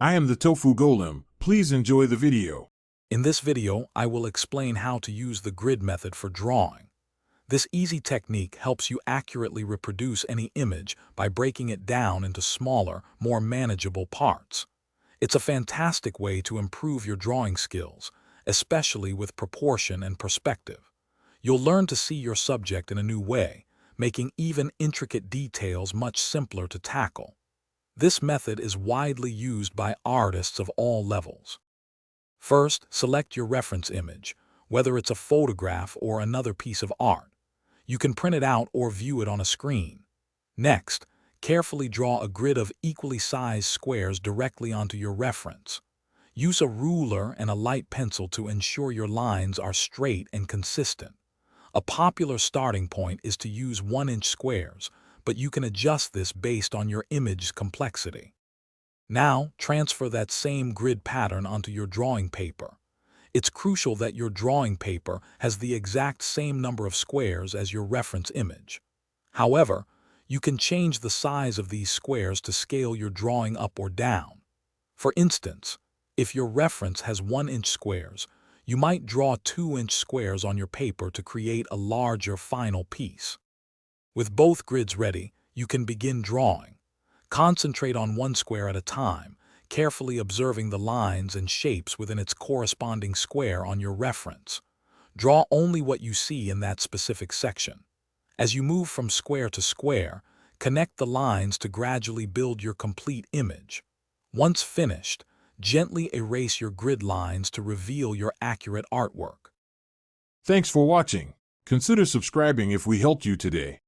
I am the Tofu Golem. Please enjoy the video. In this video, I will explain how to use the grid method for drawing. This easy technique helps you accurately reproduce any image by breaking it down into smaller, more manageable parts. It's a fantastic way to improve your drawing skills, especially with proportion and perspective. You'll learn to see your subject in a new way, making even intricate details much simpler to tackle. This method is widely used by artists of all levels. First, select your reference image, whether it's a photograph or another piece of art. You can print it out or view it on a screen. Next, carefully draw a grid of equally sized squares directly onto your reference. Use a ruler and a light pencil to ensure your lines are straight and consistent. A popular starting point is to use 1-inch squares, but you can adjust this based on your image's complexity. Now, transfer that same grid pattern onto your drawing paper. It's crucial that your drawing paper has the exact same number of squares as your reference image. However, you can change the size of these squares to scale your drawing up or down. For instance, if your reference has 1-inch squares, you might draw 2-inch squares on your paper to create a larger final piece. With both grids ready, you can begin drawing. Concentrate on one square at a time, carefully observing the lines and shapes within its corresponding square on your reference. Draw only what you see in that specific section. As you move from square to square, connect the lines to gradually build your complete image. Once finished, gently erase your grid lines to reveal your accurate artwork. Thanks for watching. Consider subscribing if we helped you today.